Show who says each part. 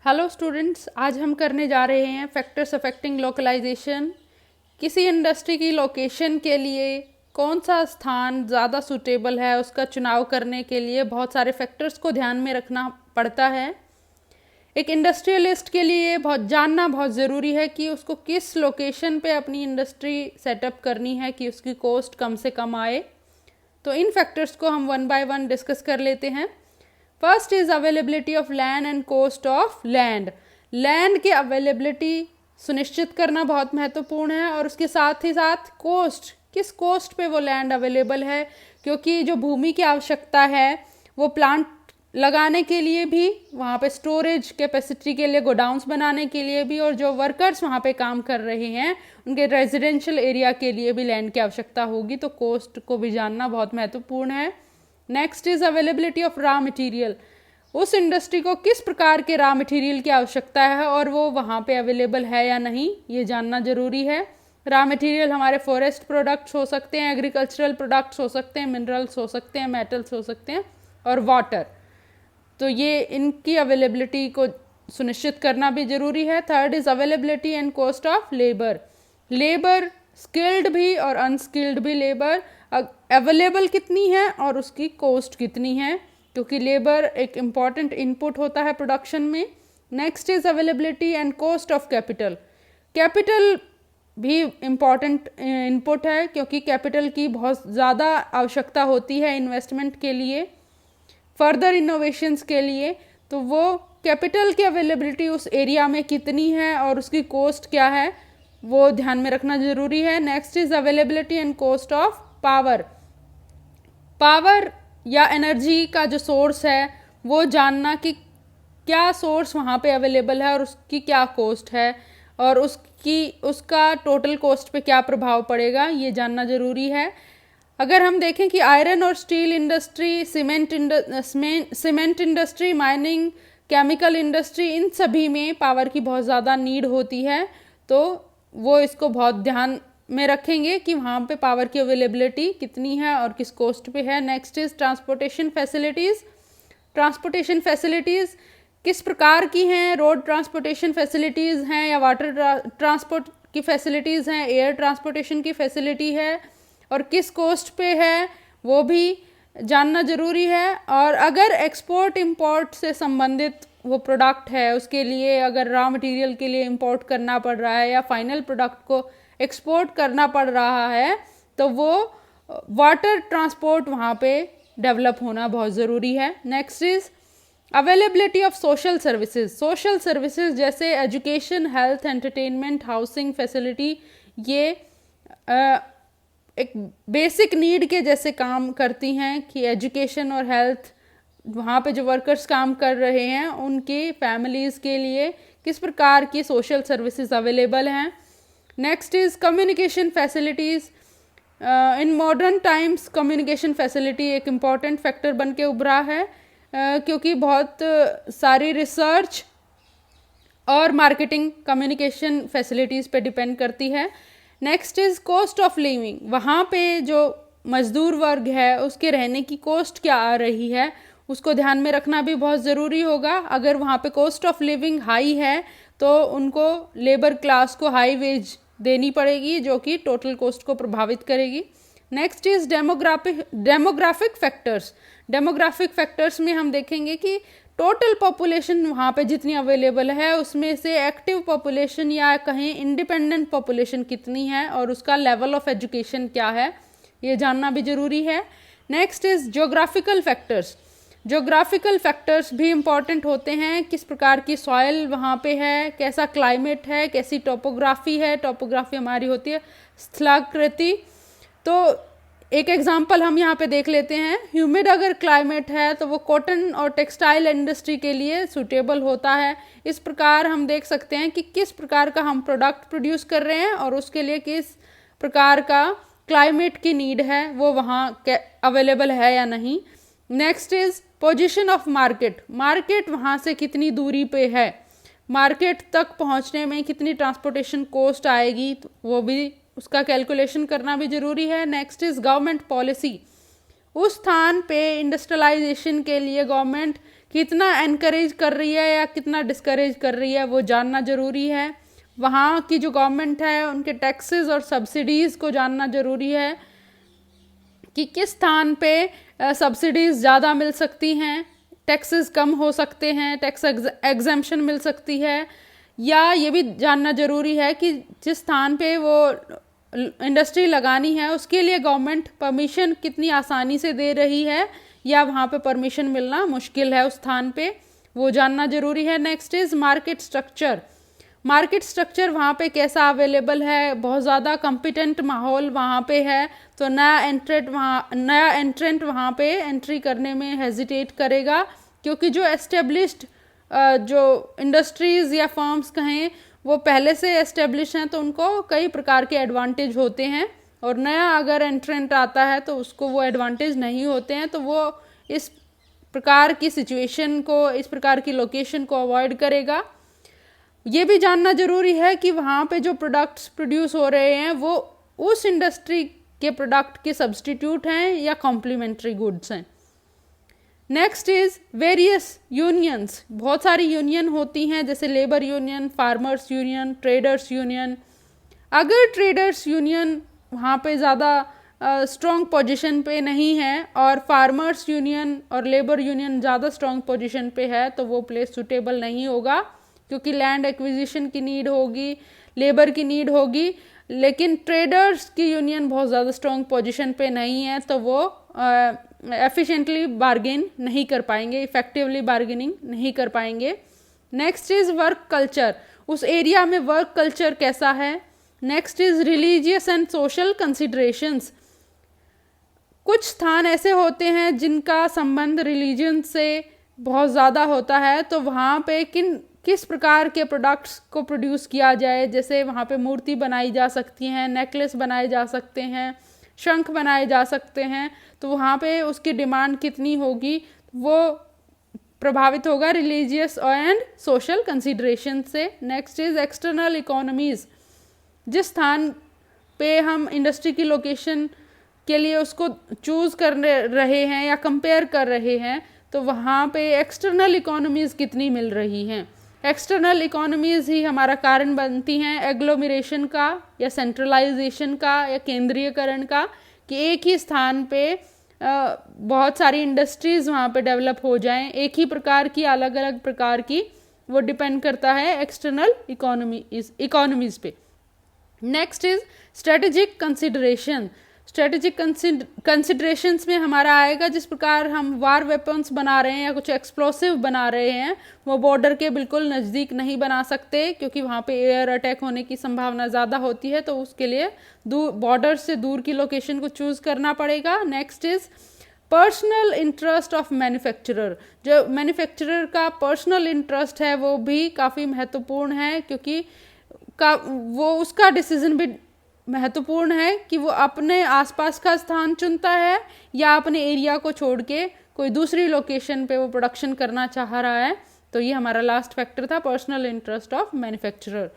Speaker 1: Hello students, आज हम करने जा रहे हैं फैक्टर्स अफेक्टिंग लोकलाइजेशन। किसी इंडस्ट्री की लोकेशन के लिए कौन सा स्थान ज़्यादा सूटेबल है, उसका चुनाव करने के लिए बहुत सारे फैक्टर्स को ध्यान में रखना पड़ता है। एक इंडस्ट्रियलिस्ट के लिए जानना बहुत ज़रूरी है कि उसको किस लोकेशन पे अपनी इंडस्ट्री सेटअप करनी है कि उसकी कॉस्ट कम से कम आए। तो इन फैक्टर्स को हम वन बाय वन डिस्कस कर लेते हैं। First is availability of land and cost of land. Land की अवेलेबिलिटी सुनिश्चित करना बहुत महत्वपूर्ण है और उसके साथ ही साथ कॉस्ट, किस कॉस्ट पे वो लैंड अवेलेबल है, क्योंकि जो भूमि की आवश्यकता है वो प्लांट लगाने के लिए भी, वहाँ पे स्टोरेज कैपेसिटी के लिए, गोडाउन्स बनाने के लिए भी, और जो वर्कर्स वहाँ पे काम कर रहे हैं उनके रेजिडेंशियल एरिया के लिए भी लैंड की आवश्यकता होगी। तो कॉस्ट को भी जानना बहुत महत्वपूर्ण है। Next is availability of raw material. उस इंडस्ट्री को किस प्रकार के रॉ मटेरियल की आवश्यकता है और वो वहाँ पे अवेलेबल है या नहीं, ये जानना जरूरी है। रॉ मटेरियल हमारे फॉरेस्ट प्रोडक्ट्स हो सकते हैं, एग्रीकल्चरल प्रोडक्ट्स हो सकते हैं, मिनरल्स हो सकते हैं, मेटल्स हो सकते हैं, और वाटर। तो ये इनकी अवेलेबिलिटी को सुनिश्चित करना भी जरूरी है। Third is availability and cost of labour. Labour, skilled भी और अनस्किल्ड भी लेबर अवेलेबल कितनी है और उसकी कॉस्ट कितनी है, क्योंकि लेबर एक इम्पॉर्टेंट इनपुट होता है प्रोडक्शन में। Next is availability and cost of capital. Capital भी इम्पॉर्टेंट इनपुट है, क्योंकि कैपिटल की बहुत ज़्यादा आवश्यकता होती है इन्वेस्टमेंट के लिए, फर्दर इनोवेशंस के लिए। तो वो कैपिटल की अवेलेबिलिटी उस एरिया में कितनी है और उसकी कॉस्ट क्या है, वो ध्यान में रखना ज़रूरी है। Next is availability and cost of power. Power या एनर्जी का जो सोर्स है वो जानना कि क्या सोर्स वहाँ पे अवेलेबल है और उसकी क्या कॉस्ट है और उसका टोटल कॉस्ट पे क्या प्रभाव पड़ेगा, ये जानना ज़रूरी है। अगर हम देखें कि आयरन और steel industry, cement industry, mining, chemical industry, इन सभी में पावर की बहुत ज़्यादा नीड होती है, तो वो इसको बहुत ध्यान में रखेंगे कि वहाँ पे पावर की अवेलेबिलिटी कितनी है और किस कॉस्ट पे है। Next is transportation facilities. Transportation facilities किस प्रकार की हैं, रोड ट्रांसपोर्टेशन फैसिलिटीज़ हैं या वाटर ट्रांसपोर्ट की फैसिलिटीज़ हैं, एयर ट्रांसपोर्टेशन की फैसिलिटी है और किस कॉस्ट पे है, वो भी जानना ज़रूरी है। और अगर एक्सपोर्ट इंपोर्ट से संबंधित वो प्रोडक्ट है, उसके लिए अगर रॉ मटेरियल के लिए इंपोर्ट करना पड़ रहा है या फाइनल प्रोडक्ट को एक्सपोर्ट करना पड़ रहा है, तो वो वाटर ट्रांसपोर्ट वहाँ पे डेवलप होना बहुत ज़रूरी है। Next is availability of social services. Social services जैसे education, health, entertainment, housing facility, ये एक बेसिक नीड के जैसे काम करती हैं कि एजुकेशन और हेल्थ, वहाँ पे जो वर्कर्स काम कर रहे हैं उनकी फैमिलीज़ के लिए किस प्रकार की सोशल सर्विसेज अवेलेबल हैं। Next is communication facilities. In modern times communication facility एक इम्पॉर्टेंट फैक्टर बन के उभरा है, क्योंकि बहुत सारी रिसर्च और मार्केटिंग कम्युनिकेशन फैसिलिटीज़ पे डिपेंड करती है। Next is cost of living. वहाँ पे जो मज़दूर वर्ग है उसके रहने की कॉस्ट क्या आ रही है, उसको ध्यान में रखना भी बहुत ज़रूरी होगा। अगर वहाँ पे कॉस्ट ऑफ लिविंग हाई है तो उनको, लेबर क्लास को, हाई वेज देनी पड़ेगी, जो कि टोटल कॉस्ट को प्रभावित करेगी। Next is demographic factors. Demographic factors में हम देखेंगे कि टोटल पॉपुलेशन वहाँ पे जितनी अवेलेबल है उसमें से एक्टिव पॉपुलेशन या कहें इंडिपेंडेंट पॉपुलेशन कितनी है और उसका लेवल ऑफ एजुकेशन क्या है, ये जानना भी ज़रूरी है। Next is geographical factors. Geographical factors भी इम्पॉर्टेंट होते हैं, किस प्रकार की सॉइल वहाँ पे है, कैसा क्लाइमेट है, कैसी टोपोग्राफी है। टोपोग्राफी हमारी होती है स्थलाकृति। तो एक एग्जांपल हम यहाँ पे देख लेते हैं। ह्यूमिड अगर क्लाइमेट है तो वो कॉटन और टेक्सटाइल इंडस्ट्री के लिए सूटेबल होता है। इस प्रकार हम देख सकते हैं कि किस प्रकार का हम प्रोडक्ट प्रोड्यूस कर रहे हैं और उसके लिए किस प्रकार का क्लाइमेट की नीड है, वो वहाँ अवेलेबल है या नहीं। Next is position of market. Market वहाँ से कितनी दूरी पे है, मार्केट तक पहुँचने में कितनी ट्रांसपोर्टेशन कॉस्ट आएगी, तो वो भी, उसका कैलकुलेशन करना भी ज़रूरी है। Next is government policy. उस स्थान पे इंडस्ट्रियलाइजेशन के लिए गवर्नमेंट कितना एनकरेज कर रही है या कितना डिस्करेज कर रही है वो जानना ज़रूरी है। वहाँ की जो गवर्नमेंट है उनके टैक्सेस और सब्सिडीज़ को जानना ज़रूरी है कि किस स्थान पे सब्सिडीज़ ज़्यादा मिल सकती हैं, टैक्सेस कम हो सकते हैं, टैक्स एग्जेम्पशन मिल सकती है। या ये भी जानना ज़रूरी है कि जिस स्थान पे वो इंडस्ट्री लगानी है उसके लिए गवर्नमेंट परमिशन कितनी आसानी से दे रही है या वहाँ पे परमिशन मिलना मुश्किल है उस स्थान पे, वो जानना ज़रूरी है। Next is market structure. Market structure वहाँ पे कैसा अवेलेबल है, बहुत ज़्यादा कॉम्पिटेंट माहौल वहाँ पे है तो नया एंट्रेंट वहाँ पे एंट्री करने में हेजिटेट करेगा, क्योंकि जो एस्टेब्लिश्ड जो इंडस्ट्रीज़ या फर्म्स कहें वो पहले से एस्टेब्लिश हैं तो उनको कई प्रकार के एडवांटेज होते हैं, और नया अगर एंट्रेंट आता है तो उसको वो एडवांटेज नहीं होते हैं, तो वो इस प्रकार की सिचुएशन को, इस प्रकार की लोकेशन को अवॉइड करेगा। ये भी जानना ज़रूरी है कि वहाँ पे जो प्रोडक्ट्स प्रोड्यूस हो रहे हैं वो उस इंडस्ट्री के प्रोडक्ट के सब्स्टिट्यूट हैं या कॉम्प्लीमेंट्री गुड्स हैं। Next is various unions. बहुत सारी यूनियन होती हैं जैसे labour union, farmers union, traders union. अगर ट्रेडर्स यूनियन वहाँ पे ज़्यादा स्ट्रॉन्ग पोजीशन पे नहीं है और फार्मर्स यूनियन और लेबर यूनियन ज़्यादा स्ट्रॉन्ग पोजीशन पे है तो वो प्लेस सूटेबल नहीं होगा, क्योंकि लैंड एक्विजिशन की नीड होगी, लेबर की नीड होगी। लेकिन ट्रेडर्स की यूनियन बहुत ज़्यादा स्ट्रॉन्ग पोजीशन पे नहीं है तो वो एफिशिएंटली बार्गेन नहीं कर पाएंगे, इफेक्टिवली बार्गेनिंग नहीं कर पाएंगे। Next is work culture. उस एरिया में वर्क कल्चर कैसा है। Next is religious and social considerations. कुछ स्थान ऐसे होते हैं जिनका संबंध रिलीजन से बहुत ज़्यादा होता है, तो वहाँ पे किस प्रकार के प्रोडक्ट्स को प्रोड्यूस किया जाए। जैसे वहाँ पे मूर्ति बनाई जा सकती हैं, नेकलेस बनाए जा सकते हैं, शंख बनाए जा सकते हैं, तो वहाँ पे उसकी डिमांड कितनी होगी वो प्रभावित होगा रिलीजियस एंड सोशल कंसिडरेशन से। Next is external economies. जिस स्थान पे हम इंडस्ट्री की लोकेशन के लिए उसको चूज़ कर रहे हैं या कंपेयर कर रहे हैं तो वहाँ पे एक्सटर्नल इकोनॉमीज़ कितनी मिल रही हैं। एक्सटर्नल इकोनॉमीज़ ही हमारा कारण बनती हैं एग्लोमरेशन का या सेंट्रलाइजेशन का या केंद्रीयकरण का, कि एक ही स्थान पे बहुत सारी इंडस्ट्रीज़ वहाँ पे डेवलप हो जाएं एक ही प्रकार की, अलग अलग प्रकार की। वो डिपेंड करता है एक्सटर्नल इकोनॉमीज़ पे। Next is strategic consideration. Strategic considerations में हमारा आएगा जिस प्रकार हम वार वेपन्स बना रहे हैं या कुछ एक्सप्लोसिव बना रहे हैं वो बॉर्डर के बिल्कुल नज़दीक नहीं बना सकते, क्योंकि वहाँ पे एयर अटैक होने की संभावना ज़्यादा होती है, तो उसके लिए बॉर्डर से दूर की लोकेशन को चूज़ करना पड़ेगा। Next is personal interest of manufacturer. जो मैन्युफैक्चरर का पर्सनल इंटरेस्ट है वो भी काफ़ी महत्वपूर्ण है, क्योंकि वो उसका डिसीजन भी महत्वपूर्ण है कि वो अपने आसपास का स्थान चुनता है या अपने एरिया को छोड़ के कोई दूसरी लोकेशन पे वो प्रोडक्शन करना चाह रहा है। तो ये हमारा लास्ट फैक्टर था, पर्सनल इंटरेस्ट ऑफ मैन्युफैक्चरर।